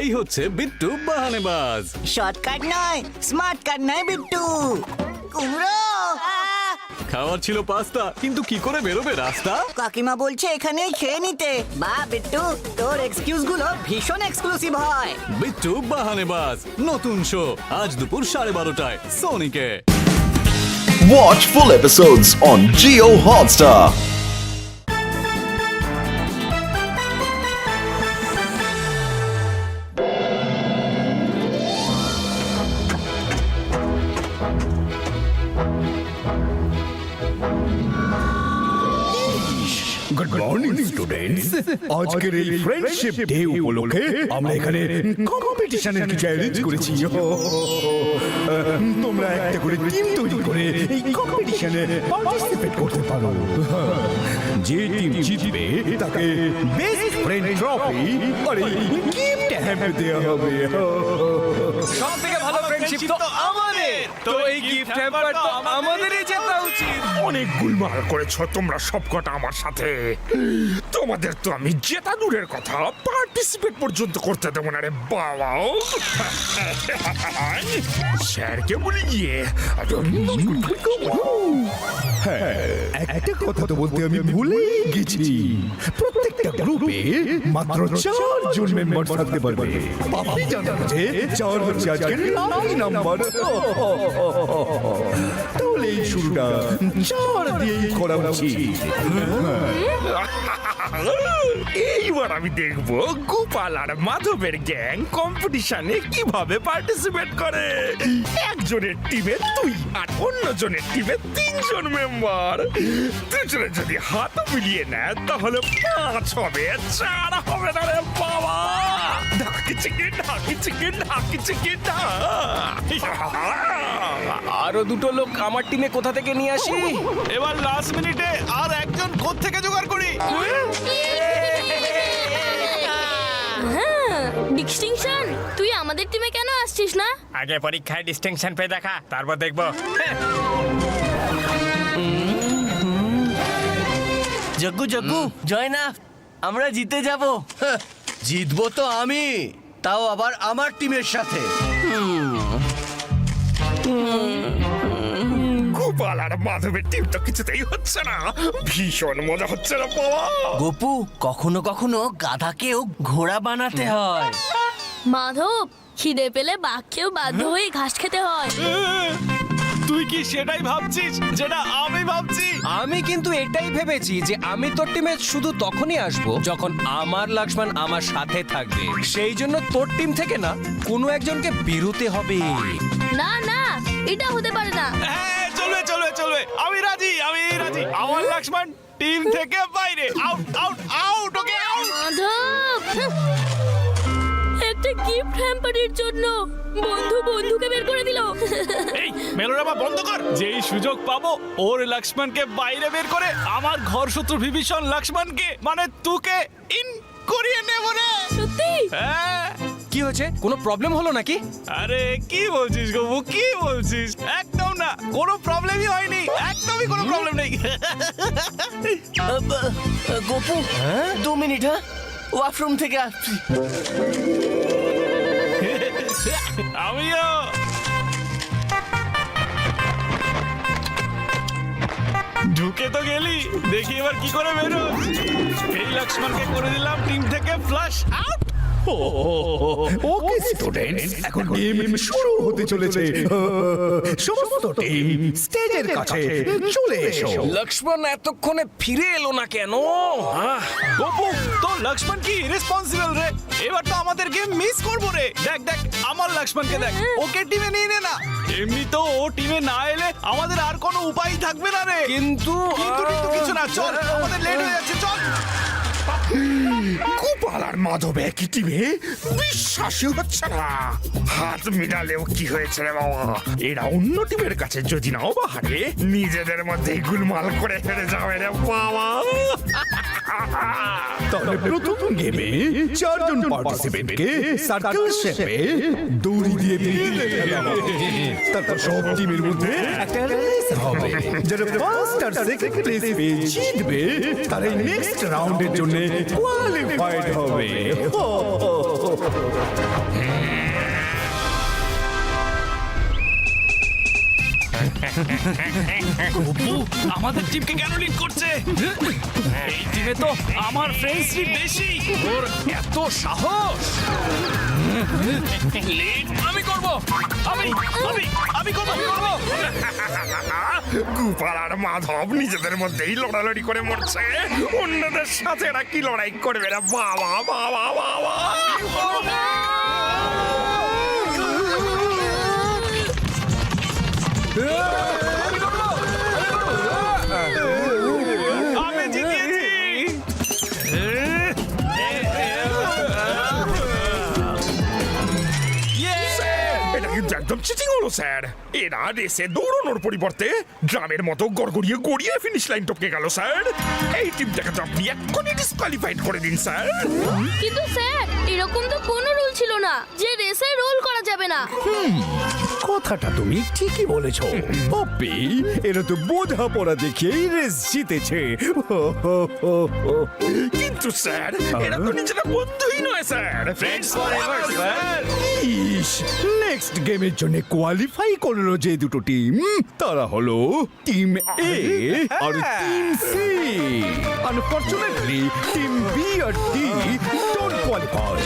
এই হচ্ছে বিট্টু বাহানেবাজ। শর্টকাট নয়, স্মার্ট কাট নয় বিট্টু। কুমড়ো খাওয়ার ছিল পাস্তা, কিন্তু কি করে বেরোবে রাস্তা? কাকিমা বলছে এখানেই খেয়ে নিতে। বা বিট্টু, তোর এক্সকিউজ গুলো ভীষণ এক্সক্লুসিভ হয়। বিট্টু বাহানেবাজ নতুন শো আজ দুপুর 12:30টায় সোনিকে। Watch full episodes on Jio Hotstar. Good morning students. আজকের এই ফ্রেন্ডশিপ ডে উপলক্ষে আমরা এখানে কম্পিটিশনের কিছু অ্যারেঞ্জ করেছি। তোমরা একটা করে টিম তৈরি করে এই কম্পিটিশনে পার্টিসিপেট করতে পারো। যে টিম জিতবে তাকে বেস্ট ফ্রেন্ড ট্রফি আর এই গিফট হ্যাম্পার দেওয়া হবে। সব থেকে ভালো ফ্রেন্ডশিপ তো আমাদের, তো এই গিফট হ্যাম্পার তো আমাদেরই জেতা উচিত। অনেক গুলমাল করেছো তোমরা সবকটা আমার সাথে। তোমাদের তো আমি জেতা দূরের কথা, পার্টিসিপেট পর্যন্ত করতে দেবো না রে বাবা। স্যারকে বলে গিয়ে একটা কথা তো বলতে আমি ভুলেই গেছি। প্রত্যেকটা গ্রুপে মাত্র 4 জন মেম্বার থাকতে পারবে। আপনি জানেন যে 4 হচ্ছে আজকের লাকি নাম্বার। তাহলে এই শুরুটা 4 দিয়েই করা উচিত। এইবার আমি দেখবো গোপাল আর মাধবের গ্যাং কম্পিটিশনে কিভাবে পার্টিসিপেট করে। একজনের টিমে 2 আর অন্যজনের টিমে 3 জন মেম্বার। দুজনে যদি হাত মিলিয়ে নেয় তাহলে 5 হবে, 4 হবে না রে বাবা। ঢাকি চিকেন ঢাকি চিকেন ঢাকি চিকেন। আরো দুটো লোক আমার টিমে কোথা থেকে নিয়ে আসি? এবার লাস্ট মিনিটে আর একজন কোত্থেকে জোগাড় করি? ডিস্টিংশন, তুই আমাদের টিমে কেন আসছিস না? আগে পরীক্ষায় ডিস্টিংশন পেয়ে দেখা, তারপর দেখবো। জগ্গু জগ্গু জয় না, আমরা জিতে যাব। জিতবো তো আমি, তাও আবার আমার টিমের সাথে। গোপাল আর মাধবের টিম তো কিছুতেই হচ্ছে না। ভীষণ মজা হচ্ছে না বাবা। গপু, কখনো কখনো গাধাকেও ঘোড়া বানাতে হয়। মাধব, খিদে পেলে বাঘকেও বাধ্য হয়ে ঘাস খেতে হয়। তুই কি সেটাই ভাবছিস যেটা আমি ভাবছি? আমি কিন্তু এটাই ভেবেছি যে আমি তোর টিমে শুধু তখনই আসবো যখন আমার লক্ষ্মণ আমার সাথে থাকবে। সেই জন্য তোর টিম থেকে না কোনো একজনকে বেরোতে হবে। না না, এটা হতে পারে না। হ্যাঁ, চলবে চলবে চলবে, আমি রাজি আমি রাজি। আমার লক্ষ্মণ টিম থেকে বাইরে, আউট আউট আউট। ওকে আউট। মাধব, একটা গিফট হ্যাম্পারের জন্য বন্ধু বন্ধুকে বের করে দিল। এই মেলোড্রামা বন্ধ কর। যেই সুযোগ পাবো ওর লক্ষ্মণকে বাইরে বের করে আমার ঘর শত্রু বিভীষণ লক্ষ্মণকে মানে তোকে ইন করিয়ে নেব রে। সত্যি? হ্যাঁ। কি হয়েছে? কোনো প্রবলেম হলো নাকি? আরে কি বলছিস গবু, কি বলছিস? একদম না, কোনো প্রবলেমই হয়নি, একদমই কোনো প্রবলেম নেই। গপু, 2 মিনিট, হ্যাঁ, ওয়াশরুম থেকে আসছি। আমিও। ঢুকে তো গেলি, দেখি এবার কি করে বেরো। এই লক্ষ্মণকে করে দিলাম টিম থেকে ফ্লাশ আউট। ওকে স্টুডেন্টস, এখন গেম শুরু হতে চলেছে। সমস্ত টিম স্টেজের কাছে চলে এসো। লক্ষ্মণ এতক্ষণে ফিরে এলো না কেন? গপু, তোর লক্ষ্মণ কি ইরেসপন্সিবল রে। এবার তো আমাদের গেম মিস করবো রে। দেখ দেখ আমার লক্ষ্মণকে দেখ, ওকে টিমে নিয়ে নে না। এমনি তো ও টিমে না এলে আমাদের আর কোনো উপায় থাকবে না রে। কিন্তু কিন্তু কিছু না, চল, আমাদের লেট হয়ে যাচ্ছে, চল। গোপাল আর মাধব একই টিমে, বিশ্বাসই হচ্ছে না। হাত মিলালেও কি হয়েছে রে বাবা। এরা অন্য টিমের কাছে যদি নাও বাহারে, নিজেদের মধ্যেই গুলমাল করে ফেলে যাবে রে বাবা। তাহলে প্রথম গেমে 4 জন পার্টিসিপেন্টকে সার্কেল শেপে দড়ি দিয়ে ফেলা হবে। তারপর সব টিমের মধ্যে একটা রেস হবে। যারা ফার্স্ট আর সেকেন্ড প্লেস পেয়ে জিতবে তারাই নেক্সট রাউন্ডের জন্য কোয়ালিফাইড হবে। গপু আমাদের টিমকে কেন লিড করছে? এই টিমে তো আমার ফ্রেন্ডশিপ বেশি। ওর এত সাহস! লিড আমি করব। আমি করব। গোপাল আর মাধব নিজেদের মধ্যেই লড়ালড়ি করে মরছে, অন্যদের সাথে এরা কি লড়াই করবে না? বাবা বাবা বাবা! আমি জিতেছি। এটা কিন্তু একদম চিটিং হলো স্যার। এরা রেসে দৌড়ানোর পরিবর্তে ড্রামের মতো গড়গড়িয়ে গড়িয়ে ফিনিশ লাইন টপকে গেল স্যার। এই টিমটাকে তো আপনি এক্ষুনি ডিসকোয়ালিফাইড করে দিন স্যার। কিন্তু স্যার এরকম তো কোনো রুল ছিল না যে রেসে রোল করা যাবে না। কথাটা তুমি ঠিকই বলেছ পপি, এরা তো বোঝাপড়া দেখেই রেস জিতেছে। কিন্তু স্যার এরা তো নিজেরা বন্ধুই নয় স্যার, ফ্রেন্ডস ফরএভার স্যার। ইস, নেক্সট গেমের জন্য কোয়ালিফাই করলো যে দুটো টিম, তারা হলো টিম এ আর team C. Unfortunately team B আর ডি ডোন্ট কোয়ালিফাই।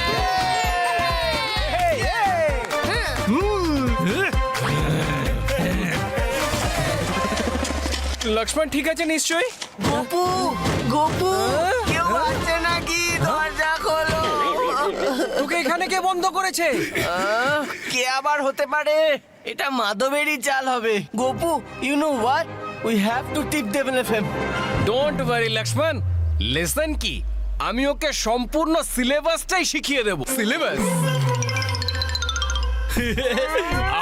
লক্ষ্মণ ঠিক আছে নিশ্চয়ই? গপু গপু কেউ আছে নাকি? দরজা খোলো। তোকে এখানে কে বন্ধ করেছে? কে আবার হতে পারে? এটা মাধবেরই চাল হবে। Gopu, you know what, we have to tip them FM. Don't worry Lakshman, lesson কি আমি ওকে সম্পূর্ণ সিলেবাসটাই শিখিয়ে দেব। সিলেবাস?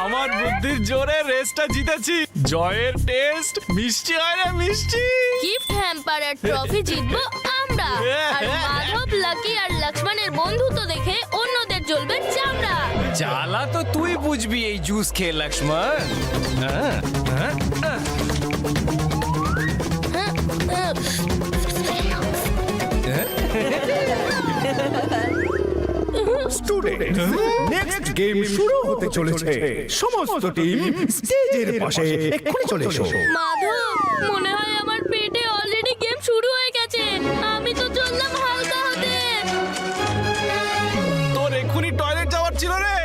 আমার বুদ্ধির জোরে রেসটা জিতেছি। জয়ের টেস্ট মিষ্টি হয় রে মিষ্টি। গিফট হ্যাম্পার আর ট্রফি জিতবো আমরা। আর মাধব, লাকি আর লক্ষ্মণের বন্ধুত্ব দেখে অন্যদের জ্বলবে চামড়া। জ্বালা তো তুই বুঝবি এই জুস খেয়ে লক্ষ্মণ। হ্যাঁ, হ্যাঁ, হ্যাঁ। স্টুডেন্ট, নেক্সট গেম শুরু হতে চলেছে। সমস্ত টিম স্টেজের পাশে এক্ষুনি চলে এসো। মাধব, মনে হয় আমার পেটে অলরেডি গেম শুরু হয়ে গেছে। আমি তো চললাম হালকা হতে। তোর এক্ষুনি টয়লেট যাওয়ার ছিল রে।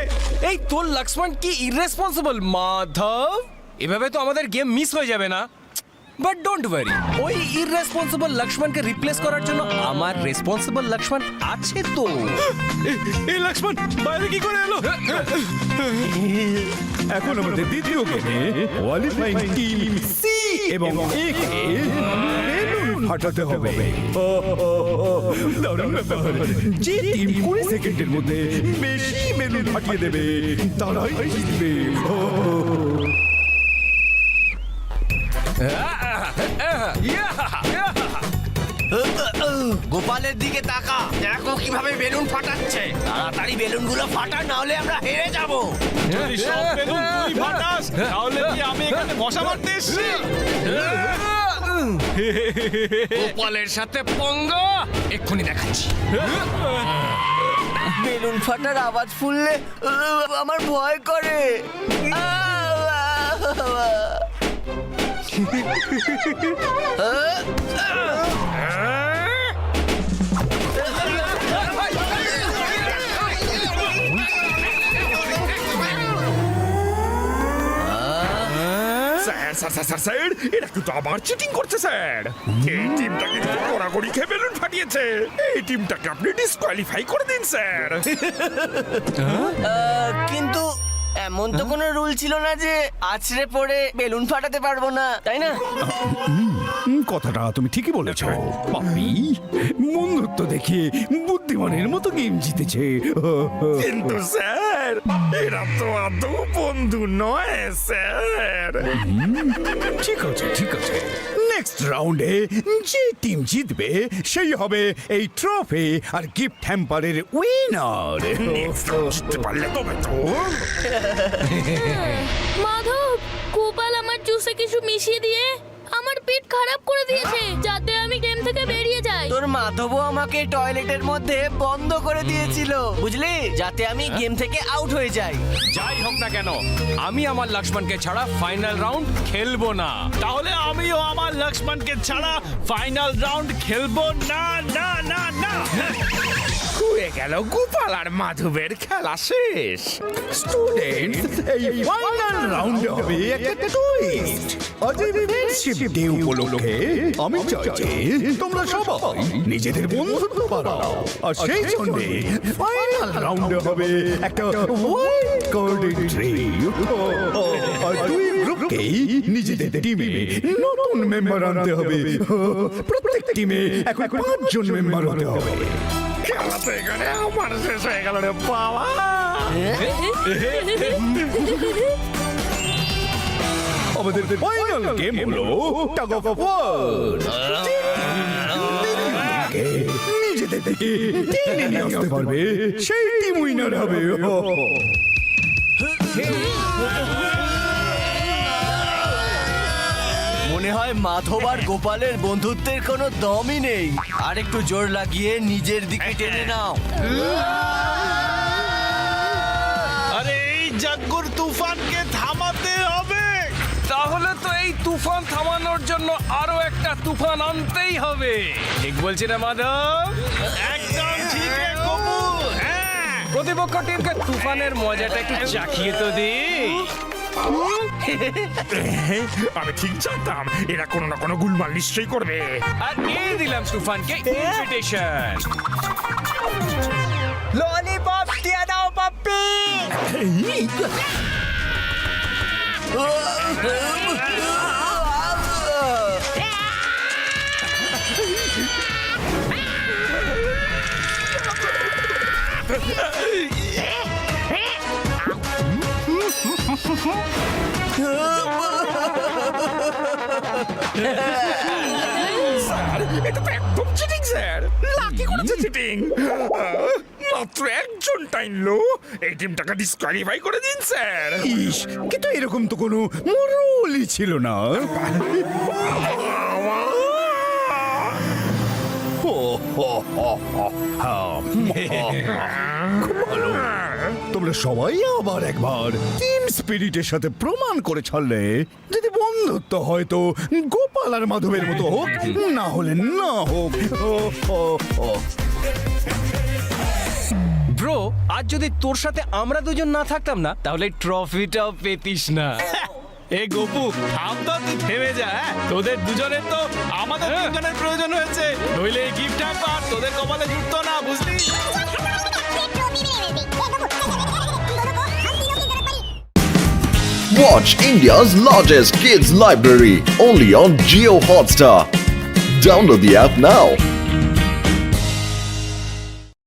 এই তোর লক্ষ্মণ কি ইররেসপন্সিবল মাধব! এভাবে তো আমাদের গেম মিস হয়ে যাবে না। বাট ডোন্ট ওয়ারি, ওই ইররেসপন্সিবল লক্ষ্মণকে রিপ্লেস করার জন্য আমার রেসপন্সিবল লক্ষ্মণ আছে তো। এই লক্ষ্মণ বাইরে কি করে এলো? এখন আমাদের দ্বিতীয় গেমে কোয়ালিফাইং টিম সি এবং এ কে বেলুন ফাটাতে হবে। দারুণ ব্যাপার। যে টিম 20 সেকেন্ডের মধ্যে বেশি বেলুন ফাটিয়ে দেবে তারাই জিতবে। গোপালের দিকে তাকা, দেখো কিভাবে বেলুন ফাটাচ্ছে। তাড়াতাড়ি বেলুনগুলো ফাটা, না হলে আমরা হেরে যাব। যদি সব বেলুন তুই ফাটাস তাহলে কি আমি এখানে মশা মারতে এসেছি? গোপালের সাথে পঙ্গা এক্ষুনি দেখাচ্ছি। বেলুন ফাটার আওয়াজ শুনলে আমার ভয় করে। Sir sir sir sir sir, এরা কিন্তু আবার চিটিং করছে স্যার। এই টিমটা কিন্তু গোড়াগড়ি খেয়ে বেলুন ফাটিয়েছে। এই টিমটাকে আপনি ডিসকোয়ালিফাই করে দিন স্যার। কিন্তু এমন তো কোনো রুল ছিল না যে আছড়ে পড়ে বেলুন ফাটাতে পারবো না, তাই না? কথাটা তুমি ঠিকই বলেছ পাপি, বন্ধুত্ব দেখে বুদ্ধিমানের মতো গেম জিতেছে। কিন্তু স্যার এরা তো আদৌ বন্ধু নয় স্যার। ঠিক আছে ঠিক আছে, নেক্সট রাউন্ডে যে টিম জিতবে সেই হবে এই ট্রফি আর গিফট হ্যাম্পারের উইনার। জিততে পারলে তবে তো। মাধব, গোপাল আমার জুসে কিছু মিশিয়ে দিয়ে আমার পেট খারাপ করে দিয়েছে, যাতে আমি গেম থেকে বেরিয়ে যাই। তোর মাধবও আমাকে টয়লেটের মধ্যে বন্ধ করে দিয়েছিল বুঝলি, যাতে আমি গেম থেকে আউট হয়ে যাই। যাই হোক না কেন, আমি আমার লক্ষ্মণকে ছাড়া ফাইনাল রাউন্ড খেলবো না। তাহলে আমিও আমার লক্ষ্মণকে ছাড়া ফাইনাল রাউন্ড খেলবো না না না না হয়ে গেল গোপাল আর মাধবের খেলা শেষ। স্টুডেন্টস, এই ফাইনাল রাউন্ডে হবে একটা টুইস্ট। আজকের ফ্রেন্ডশিপ ডে উপলক্ষে আমি চাইছি তোমরা সবাই নিজেদের বন্ধুত্ব বাড়াও, আর সেই জন্য ফাইনাল রাউন্ডে হবে একটা ওয়াইল্ড কার্ড এন্ট্রি। আর দুই গ্রুপকেই নিজেদের টিমে নতুন মেম্বার আনতে হবে। প্রত্যেক টিমে এখন 5 জন মেম্বার হতে হবে। খেলা তো এখানে আমার শেষ হয়ে গেল রে বাবা। আমাদের ফাইনাল গেম হলো টাগ অফ ওয়ার। নিজেদের দিকে টেনে নিয়ে আসতে পারবে সেই টিম উইনার হবে। মনে হয় মাধব আর গোপালের বন্ধুত্বের কোনো দমই নেই। আর একটু জোর লাগিয়ে নিজের দিকে টেনে নাও। আরে এই জাগ্গুর তুফানকে থামাতে হবে। তাহলে তো এই তুফান থামানোর জন্য আরো একটা তুফান আনতেই হবে। ঠিক বলছি না মাধব? একদম ঠিক রে গপু। হ্যাঁ প্রতিপক্ষ টিমকে তুফানের মজাটা একটু চাখিয়ে তো দি। আমি ঠিক জানতাম এরা কোনো না কোনো গুলমাল নিশ্চয়ই করবে। আর এই দিলাম তুফানকে ইনভিটেশন। ললিপপ দিয়ে দাও পাপ্পি। স্যার, এটা তো একদম চিটিং স্যার। লাকি করেছে চিটিং। মাত্র একজন টাইমলো, এই টিমটাকে ডিসকোয়ালিফাই করে দিন স্যার। ইস, কিন্তু এরকম তো কোনো মোরলই ছিল না। তোমরা সবাই আবার একবার টিম স্পিরিটের সাথে প্রমাণ করে ছাড়লে যদি বন্ধুত্ব হয়তো গোপাল আর মাধবের মতো হোক, না হলে না হোক। ব্রো, আজ যদি তোর সাথে আমরা দুজন না থাকতাম না, তাহলে ট্রফিটাও পেতিস না। এ গপু থাম তো, তুই থেমে যা। হ্যাঁ? তোদের দুজনের তো আমাদের তিনজনের প্রয়োজন হয়েছে, নইলে এই গিফট হ্যাম্পার তোদের কপালে জুটতো না, বুঝলি? Watch India's largest kids library only on Jio Hotstar. Download the app now.